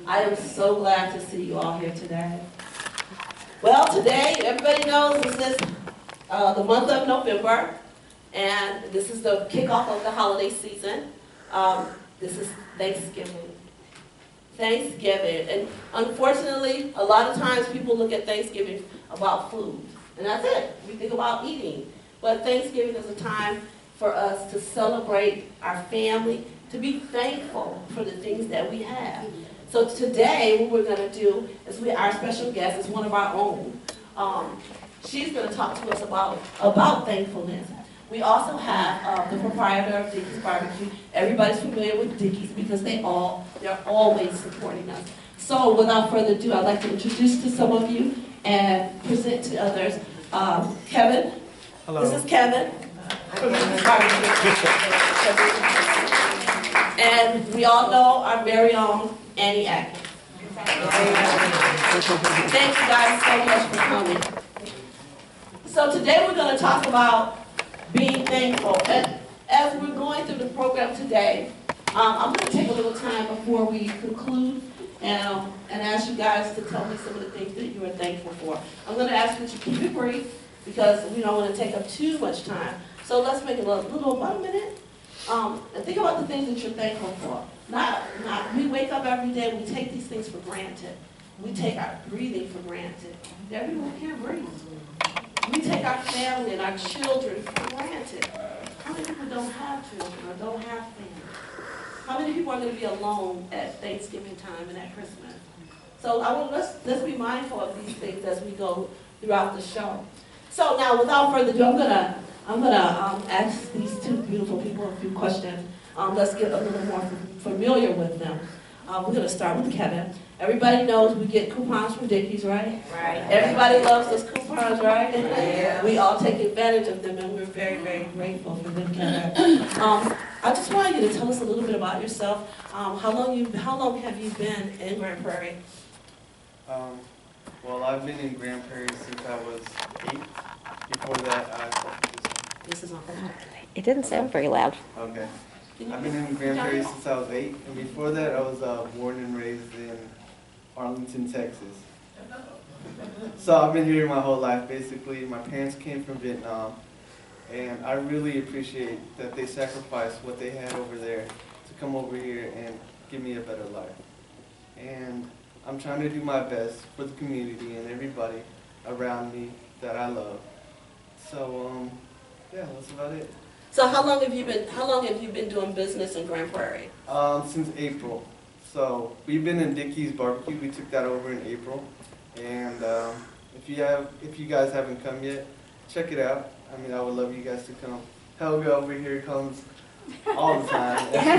I am so glad to see you all here today. Well, today, everybody knows this is the month of November, and this is the kickoff of the holiday season. This is Thanksgiving. Thanksgiving, and unfortunately, a lot of times people look at Thanksgiving about food, and that's it. We think about eating, but Thanksgiving is a time for us to celebrate our family, to be thankful for the things that we have. So today, what we're going to do is our special guest is one of our own. She's going to talk to us about thankfulness. We also have the proprietor of Dickie's Barbecue. Everybody's familiar with Dickie's because they're always supporting us. So without further ado, I'd like to introduce to some of you and present to others Kevin. Hello. This is Kevin from Dickie's Barbecue. And we all know our very own Annie Atkins. Thank you guys so much for coming. So today we're going to talk about being thankful. And as we're going through the program today, I'm going to take a little time before we conclude and ask you guys to tell me some of the things that you are thankful for. I'm going to ask you to keep it brief because we don't want to take up too much time. So let's make it a little, about a minute. And think about the things that you're thankful for. We wake up every day, we take these things for granted. We take our breathing for granted. Everyone can't breathe. We take our family and our children for granted. How many people don't have children or don't have family? How many people are going to be alone at Thanksgiving time and at Christmas? So let's be mindful of these things as we go throughout the show. So now, without further ado, I'm gonna ask these two beautiful people a few questions. Let's get a little more familiar with them. We're going to start with Kevin. Everybody knows we get coupons from Dickie's, right? Right. Everybody loves those coupons, right? Yeah. We all take advantage of them, and we're very, very grateful for them, Kevin. I just wanted you to tell us a little bit about yourself. How long have you been in Grand Prairie? Well, I've been in Grand Prairie since I was 8. Before that, This is It didn't sound very loud. okay. I've been in Grand Prairie since I was 8, and before that, I was born and raised in Arlington, Texas. So I've been here my whole life, basically. My parents came from Vietnam, and I really appreciate that they sacrificed what they had over there to come over here and give me a better life. And I'm trying to do my best for the community and everybody around me that I love. So, yeah, that's about it. So how long have you been doing business in Grand Prairie? Since April. So we've been in Dickie's Barbecue. We took that over in April, and if you guys haven't come yet, check it out. I mean, I would love you guys to come. Helga over here comes all the time. Yeah,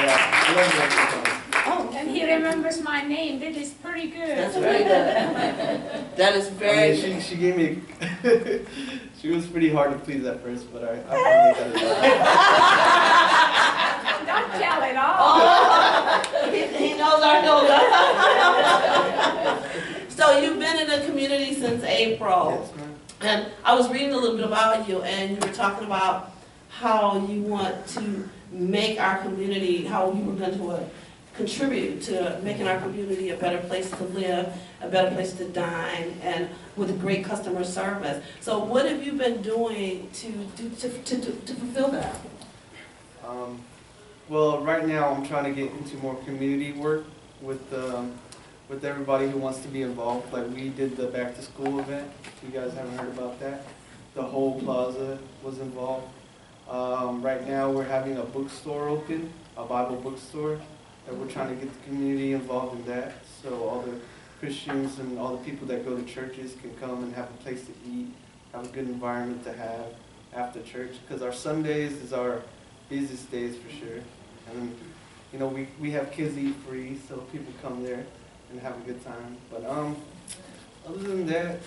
I love you guys to come. And he remembers my name. That is pretty good. That's very good. That is very good. I mean, she gave me. She was pretty hard to please at first, but I finally got it. Don't tell it all. Oh, he knows our Hilda. So you've been in the community since April. Yes, ma'am. And I was reading a little bit about you, and you were talking about how you want to make our community, how you were going to contribute to making our community a better place to live, a better place to dine, and with great customer service. So what have you been doing to fulfill that? Well, right now I'm trying to get into more community work with everybody who wants to be involved. Like we did the back to school event. If you guys haven't heard about that, the whole plaza was involved. Right now we're having a bookstore open, a Bible bookstore, and we're trying to get the community involved in that. So all the Christians and all the people that go to churches can come and have a place to eat, have a good environment to have after church. Because our Sundays is our busiest days for sure. And you know, we have kids eat free, so people come there and have a good time. But other than that,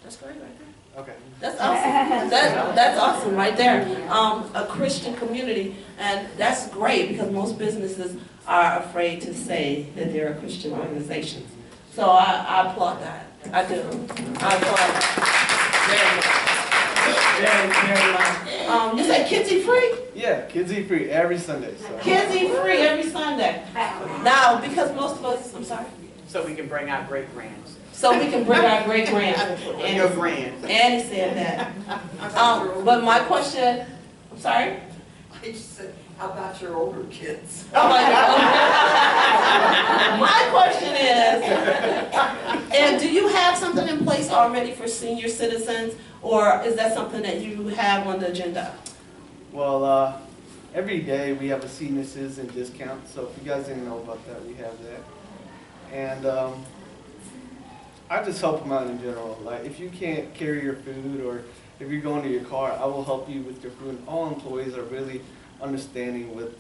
That's great right there. okay. That's awesome. That's awesome right there. A Christian community, and that's great because most businesses are afraid to say that they're a Christian organization. So I applaud that. I do. I applaud that very much. Very, very much. You say kids eat free? Yeah, kids eat free every Sunday. So. Kids eat free every Sunday. Now, because most of us, I'm sorry. So we can bring our great grands. So we can bring our great grands. And your grands. Annie said that. But my question, I'm sorry? I just said, how about your older kids? Oh my God. My question is, and do you have something in place already for senior citizens, or is that something that you have on the agenda? Well, every day we have a senior citizen discount, so if you guys didn't know about that, we have that. And I just help them out in general. Like if you can't carry your food, or if you're going to your car, I will help you with your food. All employees are really understanding with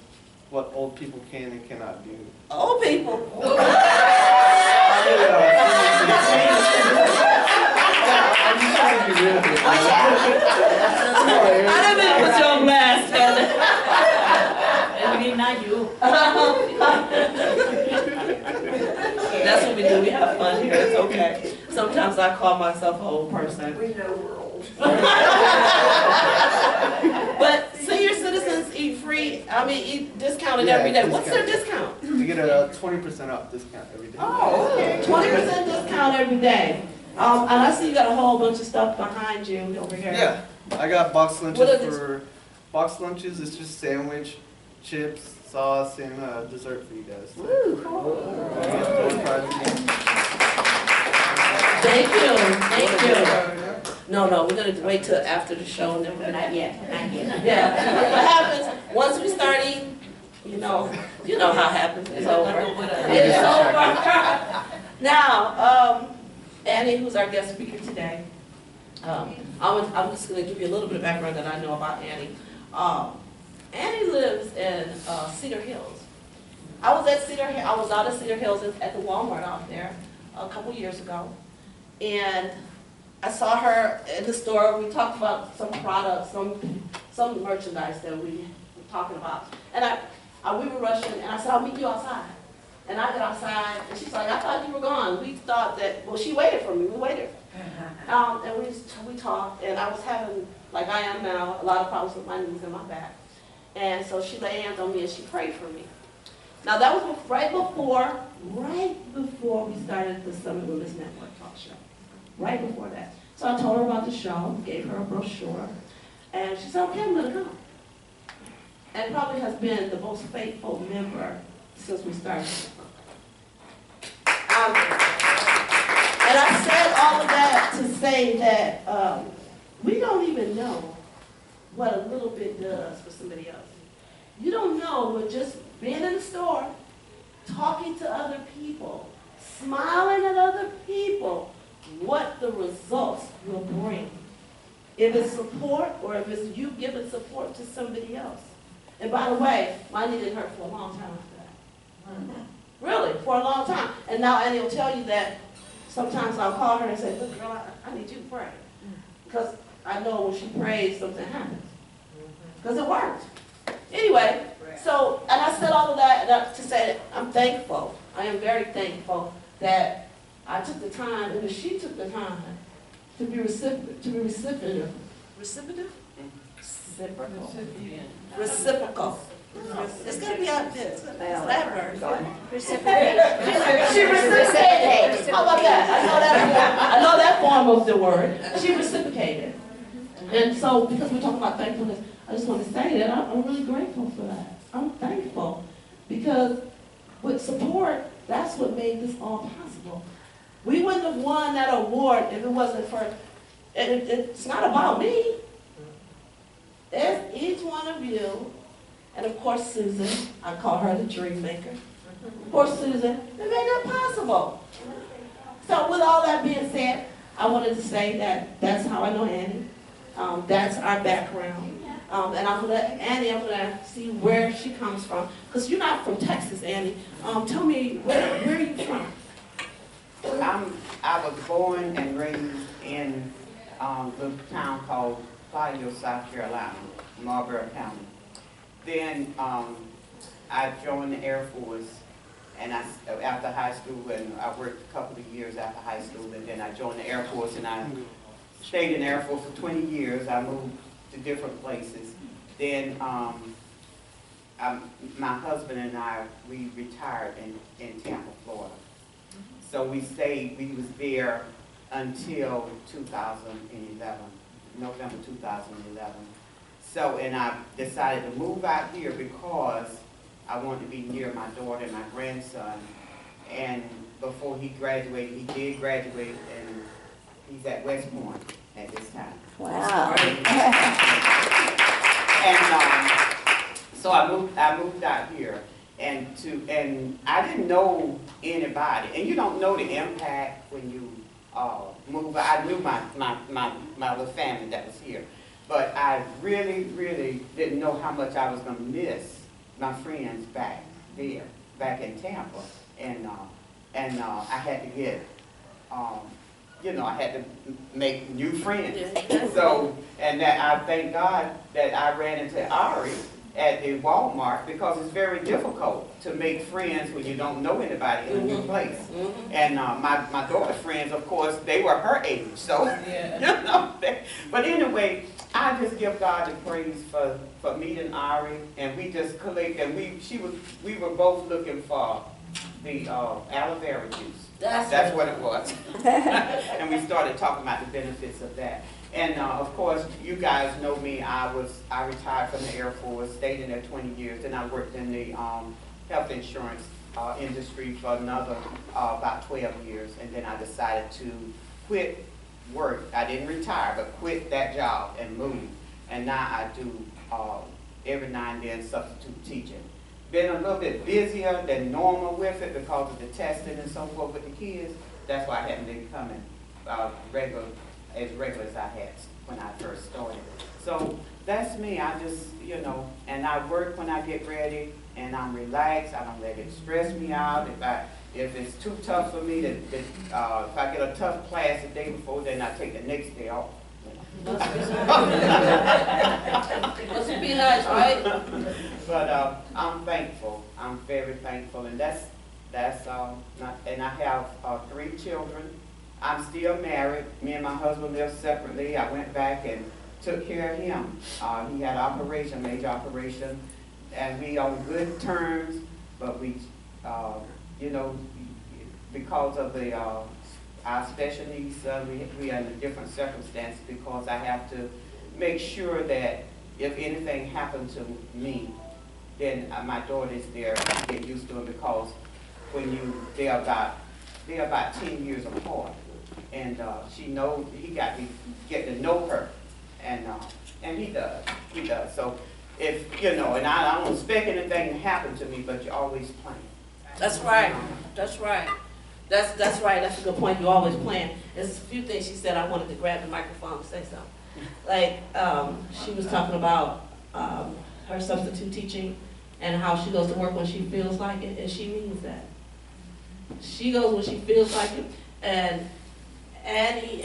what old people can and cannot do. Old people. I'm just trying to be real here. I didn't mean to put you on blast, Heather. Not you. That's what we do. We have fun here. It's okay. Sometimes I call myself an old person. We know we're old. But senior citizens eat free. I mean, eat discounted Yeah, every day. discount. What's their discount? We get a 20% off discount every day. Oh, okay. 20% discount every day. And I see you got a whole bunch of stuff behind you over here. Yeah, I got box What lunches are for box lunches. It's just sandwich, chips, sauce, and dessert for you guys. So, Thank you. Thank you. No, we're gonna wait till after the show and then we're gonna. Not yet. Yeah. What happens once we start eating? You know how it happens. It's over. It's over. Now, Annie, who's our guest speaker today. I'm just gonna give you a little bit of background that I know about Annie. Annie lives in Cedar Hills. I was out at Cedar Hills at the Walmart out there a couple years ago, and I saw her in the store. We talked about some products, some merchandise that we were talking about, and we were rushing, and I said, "I'll meet you outside." And I got outside, and she's like, "I thought you were gone." We thought that, well, she waited for me. We waited. And we talked, and I was having, like I am now, a lot of problems with my knees and my back. And so she laid hands on me and she prayed for me. Now that was right before we started the Summit Women's Network talk show. Right before that. So I told her about the show, gave her a brochure, and she said, "Okay, I'm gonna come." And probably has been the most faithful member since we started. And I said all of that to say that we don't even know what a little bit does for somebody else. You don't know what just being in the store, talking to other people, smiling at other people, what the results will bring. If it's support or if it's you giving support to somebody else. And by the way, my knee didn't hurt for a long time after that. Really, for a long time. And now Annie will tell you that sometimes I'll call her and say, "Look, girl, I need you to pray." Because I know when she prays, something happens. Because it worked. Anyway, so, and I said all of that to say that I'm thankful. I am very thankful that I took the time, and that she took the time to be reciprocal. Reciprocal. It's going to be out there. It's that word. She reciprocated. How about that? I know that form of the word. She reciprocated. And so, because we're talking about thankfulness, I just want to say that I'm really grateful for that. I'm thankful because with support, that's what made this all possible. We wouldn't have won that award if it wasn't for, it's not about me. It's each one of you, and of course Susan, I call her the dream maker. Of course Susan, that made that possible. So with all that being said, I wanted to say that that's how I know Annie. That's our background. And I'm going to see where she comes from. Because you're not from Texas, Annie. Tell me, where are you from? I was born and raised in a little town called Fayetteville, South Carolina, Marlboro County. Then I joined the Air Force, and after high school, and I worked a couple of years after high school, and then I joined the Air Force, and I stayed in the Air Force for 20 years. I moved to different places. Then my husband and I, we retired in Tampa, Florida. So we was there until 2011, November 2011. So, and I decided to move out here because I wanted to be near my daughter and my grandson. And before he graduated, he did graduate, and he's at West Point at this time. Wow. And so I moved out here, and I didn't know anybody, and you don't know the impact when you move. I knew my little family that was here, but I really didn't know how much I was going to miss my friends back there, back in Tampa, and I had to get. I had to make new friends. So, and that I thank God that I ran into Ari at the Walmart, because it's very difficult to make friends when you don't know anybody in a new place. And my daughter's friends, of course, they were her age. So, but anyway, I just give God the praise for meeting Ari, and we just collected. And we were both looking for the aloe vera juice. That's what it was. And we started talking about the benefits of that. And of course, you guys know me. I retired from the Air Force, stayed in there 20 years, and I worked in the health insurance industry for another about 12 years. And then I decided to quit work. I didn't retire, but quit that job and move. And now I do every now and then substitute teaching. Been a little bit busier than normal with it because of the testing and so forth with the kids. That's why I haven't been coming regular as I had when I first started. So that's me. I just, and I work when I get ready, and I'm relaxed. I don't let it stress me out. If it's too tough for me if I get a tough class the day before, then I take the next day off. Must be nice, right? But I'm thankful. I'm very thankful, and that's and I have 3 children. I'm still married. Me and my husband live separately. I went back and took care of him. He had an major operation, and we on good terms. But we, because of our special needs son, we are in a different circumstance, because I have to make sure that if anything happened to me, then my daughter is there to get used to it, because when they're about 10 years apart, and he got to get to know her, and he does. So if and I don't expect anything to happen to me, but you always plan. That's right. That's right. That's right. That's a good point. You always plan. There's a few things she said. I wanted to grab the microphone and say something. Like she was talking about her substitute teaching and how she goes to work when she feels like it, and she means that. She goes when she feels like it, and Annie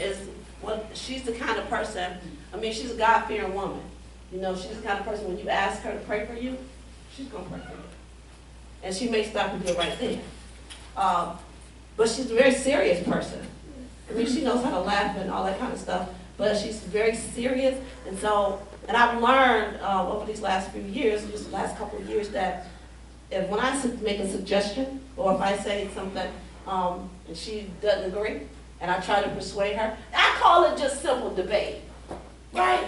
she's the kind of person. I mean, she's a God-fearing woman. She's the kind of person when you ask her to pray for you, she's gonna pray for you, and she may stop and do the right thing. But she's a very serious person. I mean, she knows how to laugh and all that kind of stuff, but she's very serious. And I've learned over these last few years, just the last couple of years, that when I make a suggestion, or if I say something and she doesn't agree, and I try to persuade her, I call it just simple debate, right?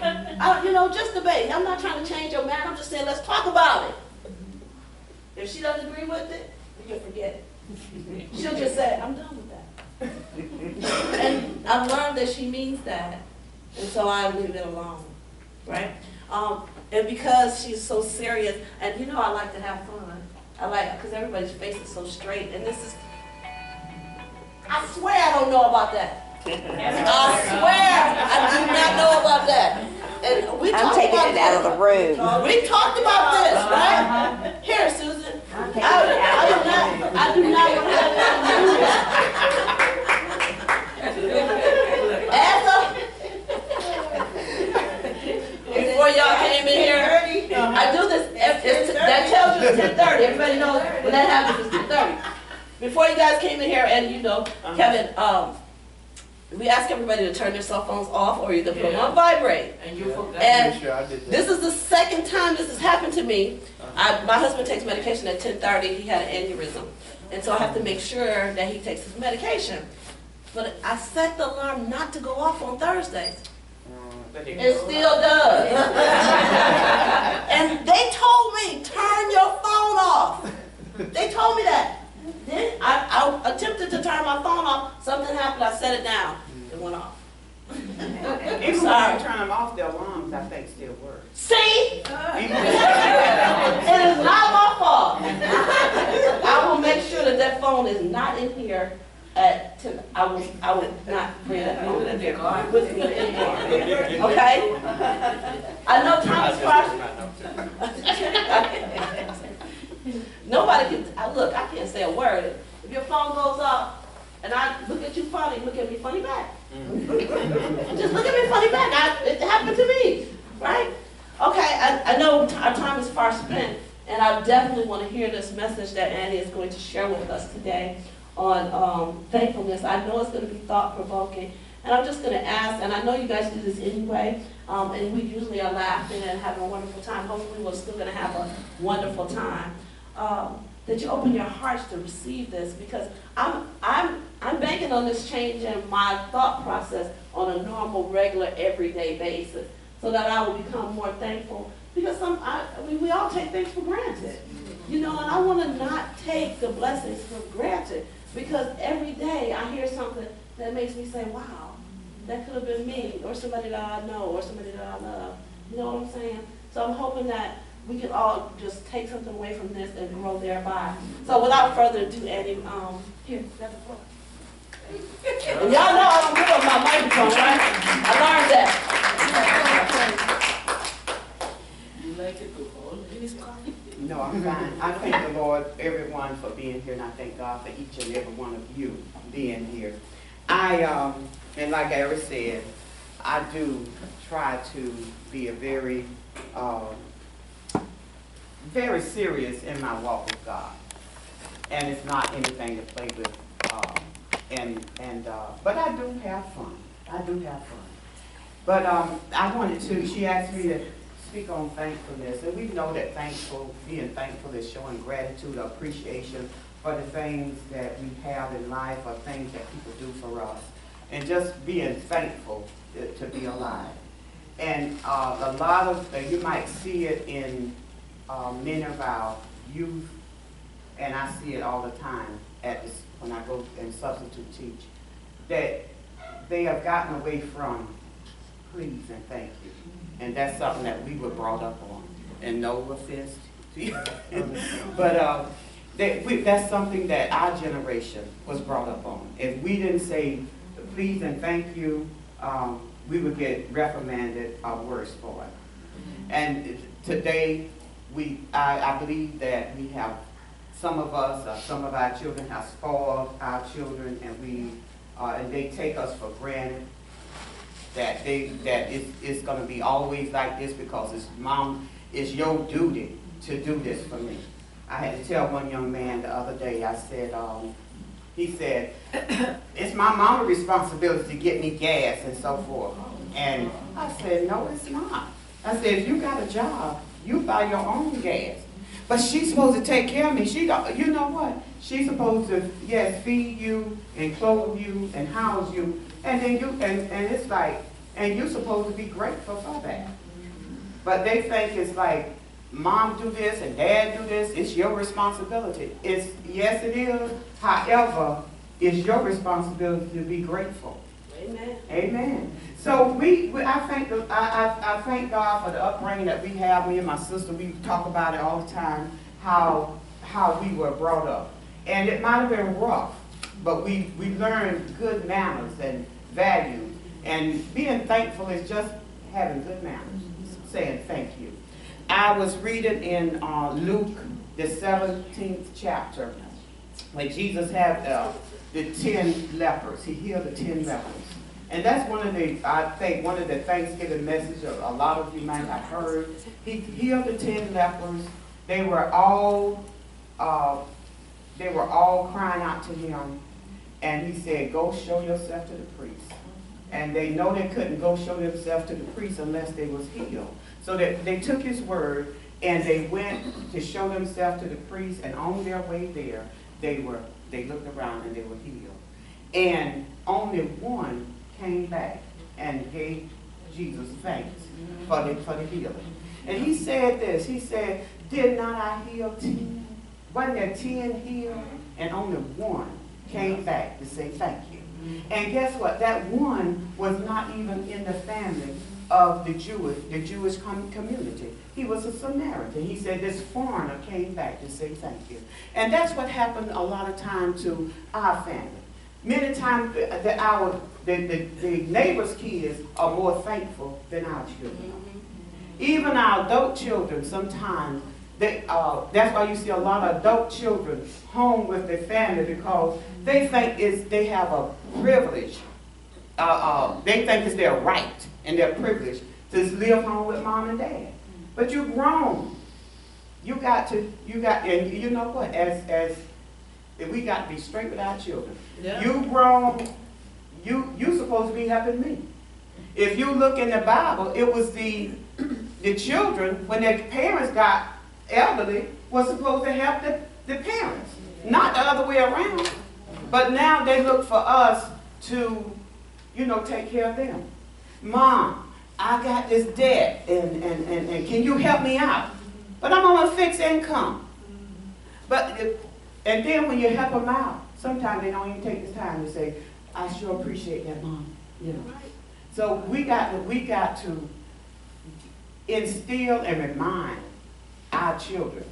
Just debate. I'm not trying to change your mind. I'm just saying, let's talk about it. If she doesn't agree with it, you can forget it. She'll just say, I'm done with that. And I've learned that she means that, and so I leave it alone, right? And because she's so serious, and I like to have fun. Because everybody's face is so straight, and I swear I don't know about that. I swear I do not know about that. And I'm taking it out of the room. We talked about this, right? Here, Susan. I do not want to have before y'all came in here, I do this. That tells you it's 10:30. Everybody knows when that happens, it's 10:30. Before you guys came in here, and Kevin, we ask everybody to turn their cell phones off or either put them on vibrate. And you forgot. And Make sure I did that. this is the second time this has happened to me. My husband takes medication at 10:30. He had an aneurysm. And so I have to make sure that he takes his medication. But I set the alarm not to go off on Thursdays. It still does. And they told me, turn your phone off. They told me that. Then I attempted to turn my phone off. Something happened. I set it down. It went off. Even when Sorry. you turn them off, the alarms, I think, still work. See? Even It is not my fault. I will make sure that that phone is not in here at 10. I will not bring that phone in there with me anymore. Okay? I know time is precious. Nobody can, look, I can't say a word. If your phone goes off and I look at you funny, look at me funny back. Just look at me funny back. It happened to me, right? Okay, I know our time is far spent, and I definitely want to hear this message that Annie is going to share with us today on thankfulness. I know it's going to be thought-provoking, and I'm just going to ask, and I know you guys do this anyway, and we usually are laughing and having a wonderful time. Hopefully we're still going to have a wonderful time. That you open your hearts to receive this, because I'm banking on this change in my thought process on a normal, regular, everyday basis, so that I will become more thankful. Because we all take things for granted, you know, and I want to not take the blessings for granted, because every day I hear something that makes me say, wow, that could have been me, or somebody that I know, or somebody that I love. You know what I'm saying? So I'm hoping that we can all just take something away from this and grow thereby. So without further ado, Annie, here, you got the floor. And y'all know I don't give up my microphone, right? I learned that. You like it to hold? No, I'm fine. I thank the Lord, everyone, for being here, and I thank God for each and every one of you being here. And like Ari said, I do try to be a very serious in my walk with God, and it's not anything to play with. But I do have fun. But I wanted to. She asked me to speak on thankfulness, and we know that being thankful is showing gratitude, appreciation for the things that we have in life, or things that people do for us, and just being thankful to be alive. And a lot of you might see it in many of our youth, and I see it all the time when I go and substitute teach, that they have gotten away from please and thank you. And that's something that we were brought up on. And no offense to you. But that's something that our generation was brought up on. If we didn't say please and thank you, we would get reprimanded or worse for it. And today, I believe that we have, some of us, some of our children have spoiled our children, and they take us for granted that it's going to be always like this because it's your duty to do this for me. I had to tell one young man the other day, I said, he said, it's my mama's responsibility to get me gas and so forth. And I said, no, it's not. I said, if you got a job, you buy your own gas. But she's supposed to take care of me. You know what? She's supposed to, yes, feed you and clothe you and house you. And then and it's like, and you're supposed to be grateful for that. But they think it's like, mom do this and dad do this, it's your responsibility. Yes, it is. However, it's your responsibility to be grateful. Amen. Amen. So I thank God for the upbringing that we have. Me and my sister, we talk about it all the time, how we were brought up. And it might have been rough, but we learned good manners and values. And being thankful is just having good manners, saying thank you. I was reading in Luke, the 17th chapter, when Jesus had the 10 lepers. He healed the 10 lepers. And that's I think one of the Thanksgiving messages a lot of you might have heard. He healed the 10 lepers. They were all crying out to him. And he said, go show yourself to the priest. And they know they couldn't go show themselves to the priest unless they was healed. So they took his word and they went to show themselves to the priest, and on their way there, they looked around and they were healed. And only one came back and gave Jesus thanks for the healing. And he said this, he said, did not I heal 10? Wasn't there 10 healed? And only one came back to say thank you. And guess what? That one was not even in the family of the Jewish community. He was a Samaritan. He said this foreigner came back to say thank you. And that's what happened a lot of time to our family. Many times the neighbor's kids are more thankful than our children. Even our adult children sometimes, that's why you see a lot of adult children home with their family, because they think they have a privilege. They think it's their right and their privilege to live home with mom and dad. But you're grown. And you know what? As we got to be straight with our children. Yeah. You grown. You supposed to be helping me. If you look in the Bible, it was the children, when their parents got elderly, was supposed to help the parents, not the other way around. But now they look for us to, take care of them. Mom, I got this debt, and can you help me out? But I'm on a fixed income. And then when you help them out, sometimes they don't even take the time to say, I sure appreciate that, Mom. So we got to instill and remind our children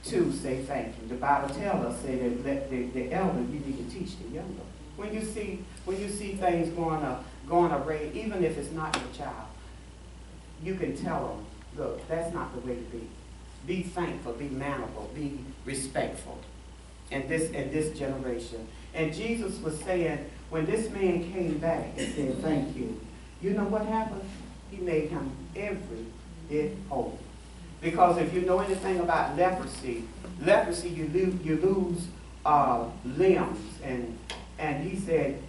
to say thank you. The Bible tells us that the elder, you need to teach the younger. When you see things going array, even if it's not your child, you can tell them, look, that's not the way to be. Be thankful, be mannerable, be respectful in this generation. And Jesus was saying, when this man came back and said thank you, you know what happened? He made him every bit whole. Because if you know anything about leprosy, you lose limbs, and he said,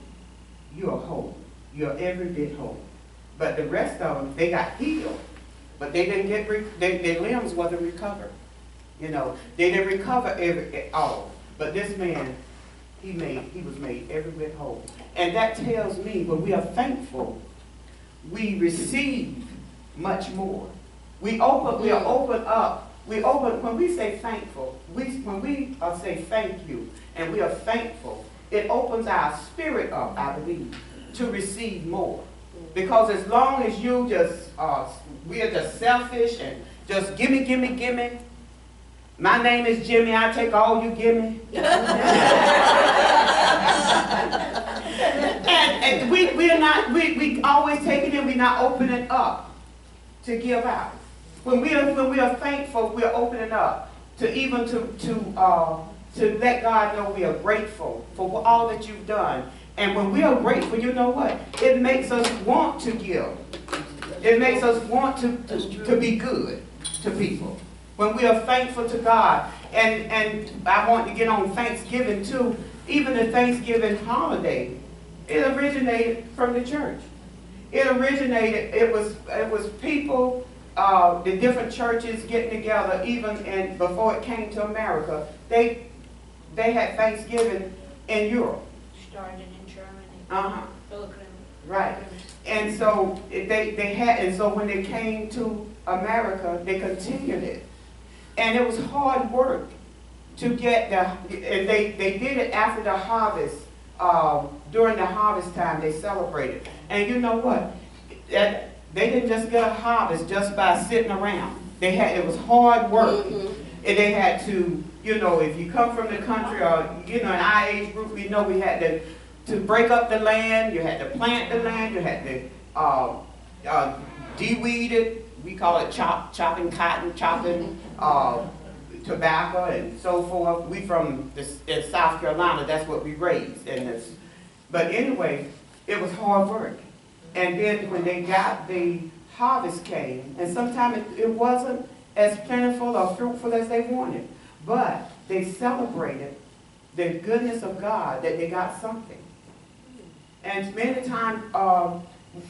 you're whole. You're every bit whole. But the rest of them, they got healed, but they didn't their limbs wasn't recovered. They didn't recover all. But this man, he was made every bit whole. And that tells me when we are thankful, we receive much more. We are open up. When we say thankful, when we say thank you and we are thankful, it opens our spirit up, I believe, to receive more. Because as long as we are just selfish and just gimme, gimme, gimme. My name is Jimmy, I take all you give me. and we always take it in, we're not opening up to give out. When we are thankful, we are opening up to let God know we are grateful for all that you've done. And when we are grateful, you know what? It makes us want to give. It makes us want to be good to people. When we are thankful to God. And I want to get on Thanksgiving too. Even the Thanksgiving holiday, it originated from the church. It was people, the different churches getting together, even before it came to America. They had Thanksgiving in Europe. Started in Germany. Right. And so so when they came to America, they continued it. And it was hard work to get and they did it after the harvest. During the harvest time, they celebrated. And you know what? They didn't just get a harvest just by sitting around. It was hard work. And they had to, if you come from the country or, in our age group, we know we had to break up the land, you had to plant the land, you had to de-weed it. We call it chopping cotton, chopping tobacco and so forth. We from in South Carolina, that's what we raised. But anyway, it was hard work. And then when the harvest came, and sometimes it wasn't as plentiful or fruitful as they wanted, but they celebrated the goodness of God, that they got something. And many times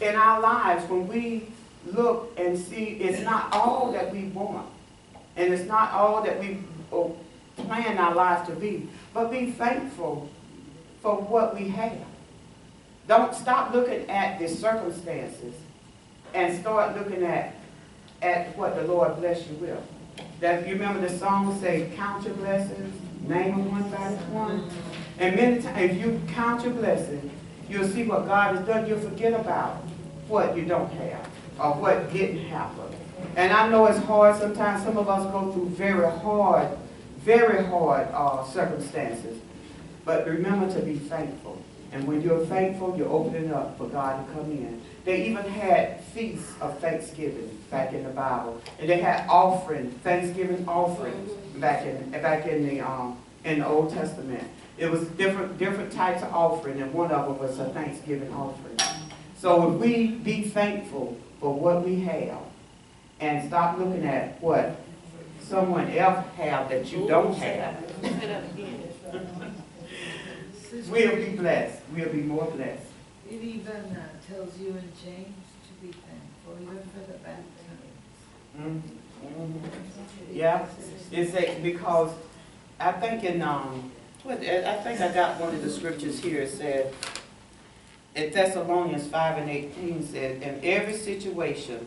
in our lives, when we look and see, it's not all that we want, and it's not all that we plan our lives to be, but be thankful for what we have. Don't stop looking at the circumstances and start looking at what the Lord bless you with. That you remember the song say, count your blessings, name them one by one. And many times, if you count your blessings, you'll see what God has done. You'll forget about what you don't have or what didn't happen. And I know it's hard sometimes. Some of us go through very hard circumstances. But remember to be thankful. And when you're thankful, you're opening up for God to come in. They even had feasts of Thanksgiving back in the Bible. And they had Thanksgiving offerings back in the Old Testament. It was different types of offering, and one of them was a Thanksgiving offering. So if we be thankful for what we have and stop looking at what someone else have that you don't have, we'll be blessed. We'll be more blessed. It even tells you in James to be thankful, even for the bad times. Yeah, it's because I think I think I got one of the scriptures here. It said, in Thessalonians 5:18 said, in every situation,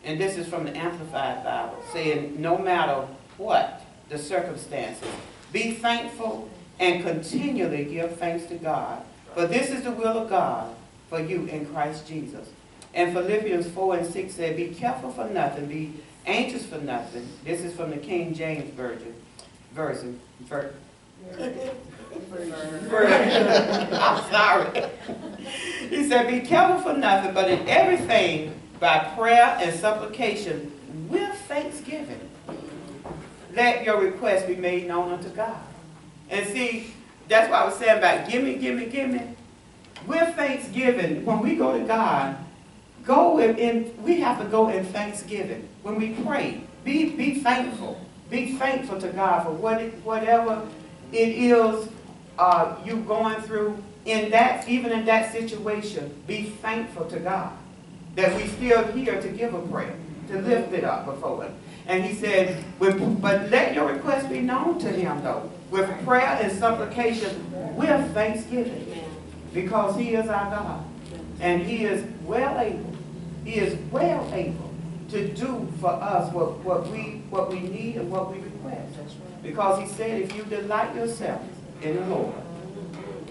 and this is from the Amplified Bible, saying no matter what the circumstances, be thankful and continually give thanks to God. For this is the will of God for you in Christ Jesus. And Philippians 4:6 said, be careful for nothing, be anxious for nothing. This is from the King James Version. I'm sorry. He said, be careful for nothing, but in everything by prayer and supplication with thanksgiving, let your requests be made known unto God. And see, that's what I was saying about give me. With thanksgiving, when we go to God, we have to go in thanksgiving. When we pray, be thankful. Be thankful to God for whatever it is you're going through. Even in that situation, be thankful to God that we're still here to give a prayer, to lift it up before Him. And He said, but let your request be known to Him, though, with prayer and supplication, with thanksgiving, because He is our God, and He is well able. He is well able to do for us what we need and what we request. Because He said, if you delight yourself in the Lord,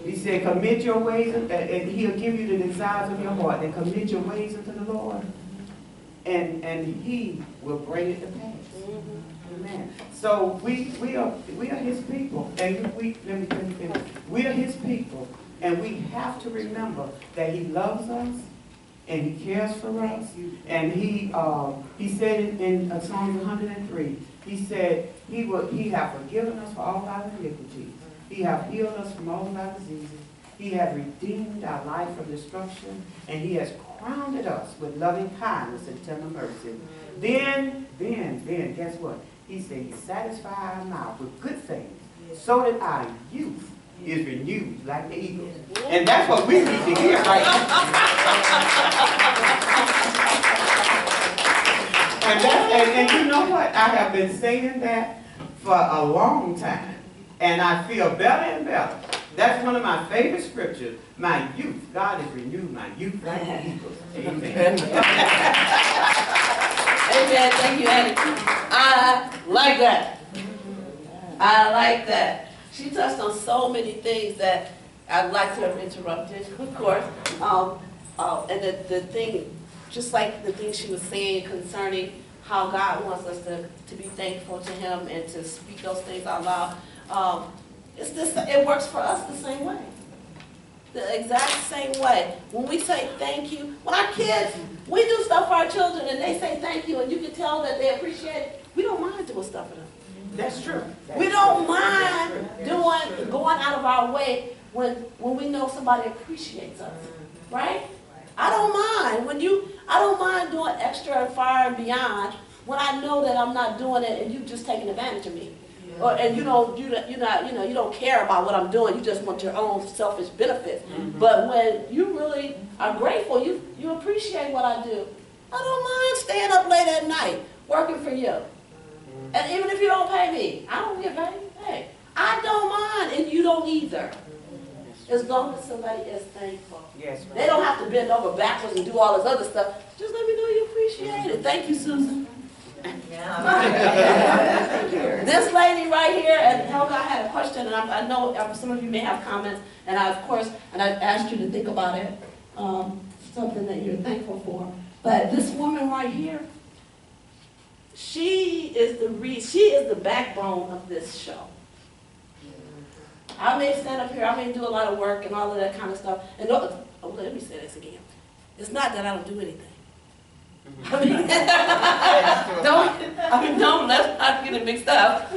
He said, commit your ways, and He'll give you the desires of your heart. And commit your ways unto the Lord, and He will bring it to pass. Amen. So we are His people, and let me finish. We are His people, and we have to remember that He loves us, and He cares for us. And He said in Psalm 103, He said He have forgiven us for all our iniquities. He have healed us from all of our diseases. He has redeemed our life from destruction, and He has crowned us with loving kindness and tender mercy. Then, guess what? He said He satisfies our mouth with good things, so that our youth is renewed like the eagles. And that's what we need to hear right now. And you know what? I have been saying that for a long time, and I feel better and better. That's one of my favorite scriptures. My youth, God has renewed my youth like the eagles. Amen. Amen. Thank you, Annie. I like that. I like that. She touched on so many things that I'd like to have interrupted, of course. And the thing, just like the thing she was saying concerning how God wants us to be thankful to Him and to speak those things out loud. It works for us the same way. The exact same way. When we say thank you, when our kids, we do stuff for our children and they say thank you and you can tell that they appreciate it, we don't mind doing stuff for them. That's true. We don't mind going out of our way when we know somebody appreciates us, right? I don't mind I don't mind doing extra and far and beyond when I know that I'm not doing it and you just taking advantage of me. and you don't care about what I'm doing. You just want your own selfish benefits. But when you really are grateful, you appreciate what I do. I don't mind staying up late at night working for you. And even if you don't pay me, I don't get paid. Hey, I don't mind, and you don't either. As long as somebody is thankful. Yes, They don't have to bend over backwards and do all this other stuff. Just let me know you appreciate it. Thank you, Susan. This lady right here, and Helga, I had a question, and I know some of you may have comments, and I asked you to think about it, something that you're thankful for. But this woman right here, she is the backbone of this show. I may stand up here, I may do a lot of work and all of that kind of stuff. And let me say this again. It's not that I don't do anything. Don't let's not get it mixed up. I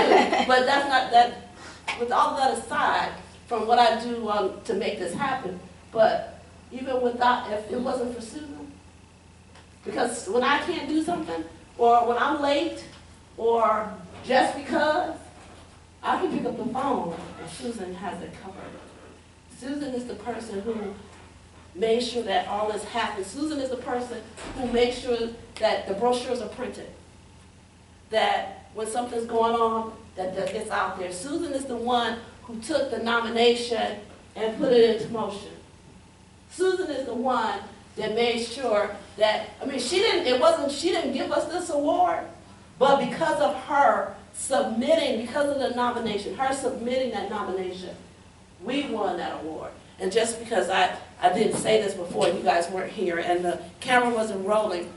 do, but that's not that. With all that aside, from what I do to make this happen, but even without, if it wasn't for Susan, because when I can't do something, or when I'm late, or just because, I can pick up the phone and Susan has it covered. Susan is the person who made sure that all this happens. Susan is the person who makes sure that the brochures are printed, that when something's going on, that it's out there. Susan is the one who took the nomination and put it into motion. Susan is the one that made sure that, she didn't give us this award, but because of her submitting, because of the nomination, her submitting that nomination, we won that award. And just because I didn't say this before, you guys weren't here, and the camera wasn't rolling,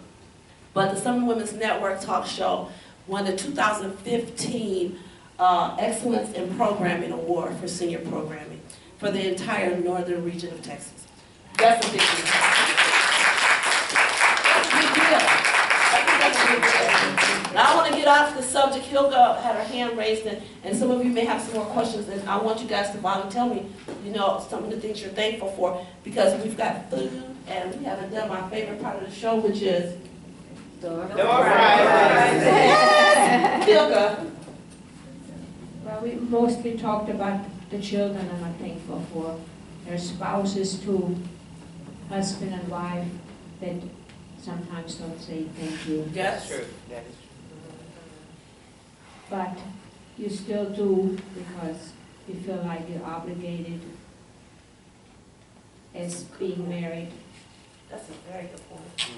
but the Summer Women's Network Talk Show won the 2015 Excellence in Programming Award for senior programming for the entire northern region of Texas. That's a big deal. That's a big deal. That's a big deal. Now I want to get off the subject. Hilda had her hand raised, and some of you may have some more questions, and I want you guys to volunteer me, some of the things you're thankful for, because we've got food, and we haven't done my favorite part of the show, which is door prizes. Hilda. Well, we mostly talked about the children, and I'm thankful for their spouses too, husband and wife, that sometimes don't say thank you. Yes. True. That is true. But you still do, because you feel like you're obligated as being married. That's a very good point.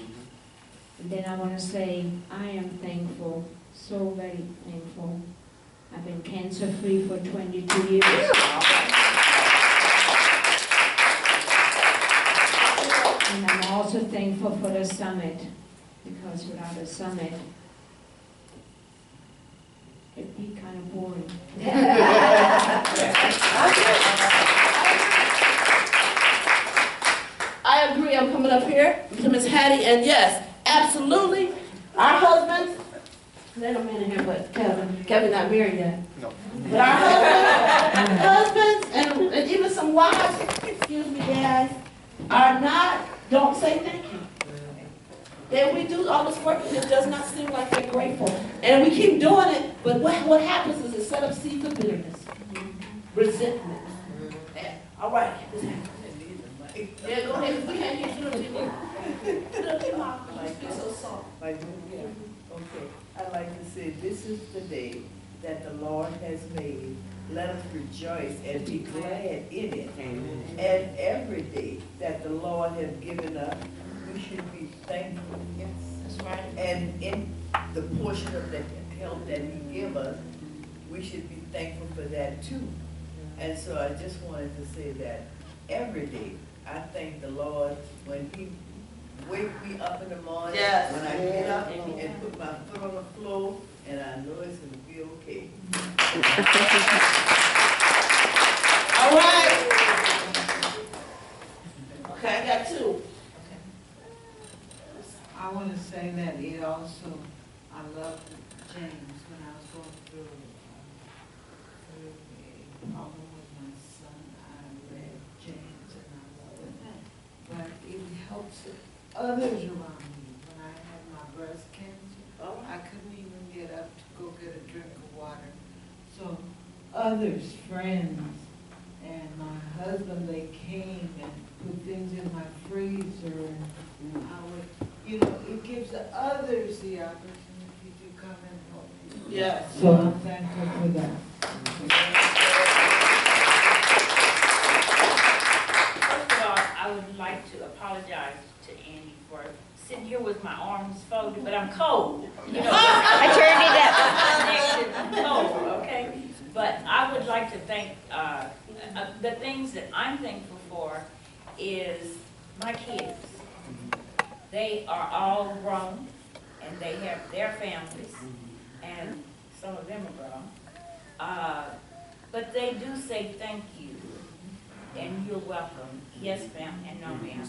And then I want to say, I am thankful, so very thankful. I've been cancer-free for 22 years. And I'm also thankful for the summit, because without a summit, it'd be kind of boring. I agree. I'm coming up here to Miss Hattie, and yes, absolutely, our husbands, there's no man in here but Kevin. Kevin not married yet. No. But our husbands, and even some wives, excuse me, guys, don't say thank you. Then we do all this work and it does not seem like they're grateful. And we keep doing it, but what happens is it set up seeds of bitterness, resentment. Yeah. All right. Yeah, go ahead. We can't hear you. Put up your mouth. You're so soft. Okay, I'd like to say, this is the day that the Lord has made. Let us rejoice and be glad in it. And every day that the Lord has given us, we should be thankful. Yes, that's right. And in the portion of the help that He gave us, we should be thankful for that too. And so I just wanted to say that every day, I thank the Lord when He wake me up in the morning, Yes. when I get up and put my foot on the floor, and I know it's going to be okay. All right. Okay, I got two. I want to say that it also, I loved James when I was going through a problem with my son. I read James and I love it. But it helps others around me. When I had my breast cancer, I couldn't even get up to go get a drink of water. others, friends, and my husband, they came and put things in my freezer, and I would, it gives the others the opportunity to come and help me. Yes. So I'm thankful for that. First of all, I would like to apologize to Annie for sitting here with my arms folded, but I'm cold. I turned it up. I'm cold, okay? But I would like to thank, the things that I'm thankful for is my kids. They are all grown, and they have their families, and some of them are grown. But they do say thank you, and you're welcome, yes ma'am, and no ma'am.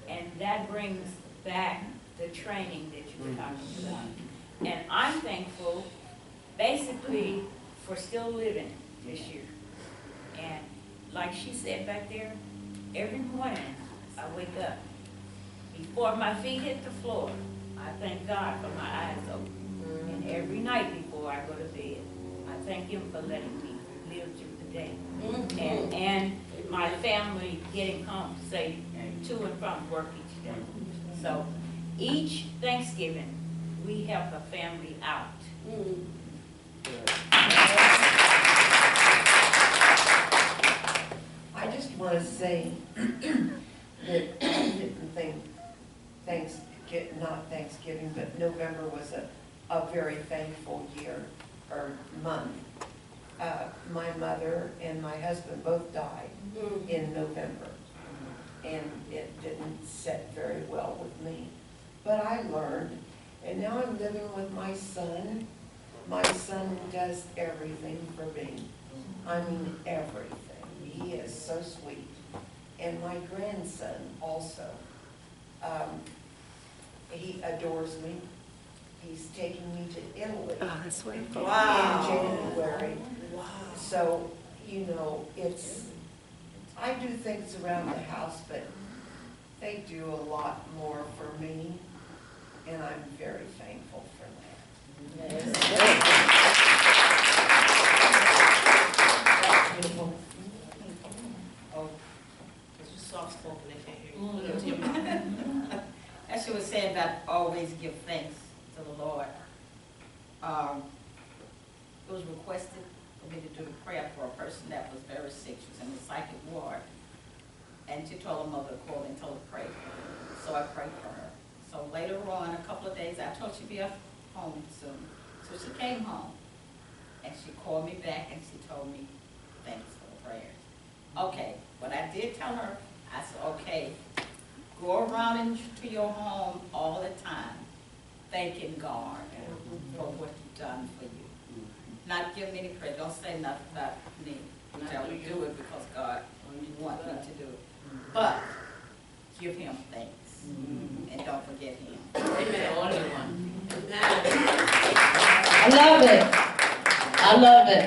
And that brings back the training that you were talking about. And I'm thankful, basically, for still living this year. And like she said back there, every morning I wake up, before my feet hit the floor, I thank God for my eyes open. And every night before I go to bed, I thank Him for letting me live through the day. And my family getting home safe to and from work each day. So each Thanksgiving, we help a family out. I just want to say that I didn't think not Thanksgiving, but November was a very thankful year or month. My mother and my husband both died in November, and it didn't set very well with me. But I learned, and now I'm living with my son. My son does everything for me. I mean, everything. He is so sweet. And my grandson also. He adores me. He's taking me to Italy Oh, that's wonderful. in January. Wow. So, I do things around the house, but they do a lot more for me, and I'm very thankful for that. Beautiful. Oh, it's just soft spoken, they can't hear you. As she was saying about always give thanks to the Lord. It was requested for me to do a prayer for a person that was very sick. She was in the psychic ward. And she told her mother to call and told her to pray for her. So I prayed for her. So later on, a couple of days, I told she'd be at home soon. So she came home. And she called me back and she told me, thanks for the prayers. Okay, but I did tell her, I said, okay, go around into your home all the time, thanking God for what He's done for you. Not give me any credit, don't say nothing about me. Tell me do it because God wants me to do it. But give Him thanks and don't forget Him. Amen. Only one. I love it. I love it.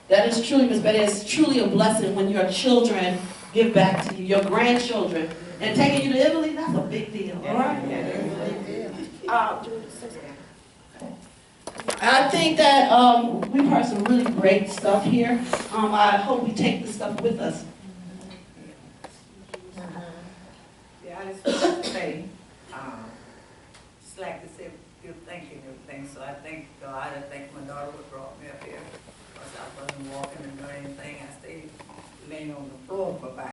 That is truly, Ms. Betty, it's truly a blessing when your children give back to you, your grandchildren. And taking you to Italy, that's a big deal, all right? I think that we've heard some really great stuff here. I hope we take this stuff with us. Yeah, I just want to say, just like to say, give thank you and everything. So I thank God, I thank my daughter who brought me up here. Because I wasn't walking and doing anything. I stayed laying on the floor for about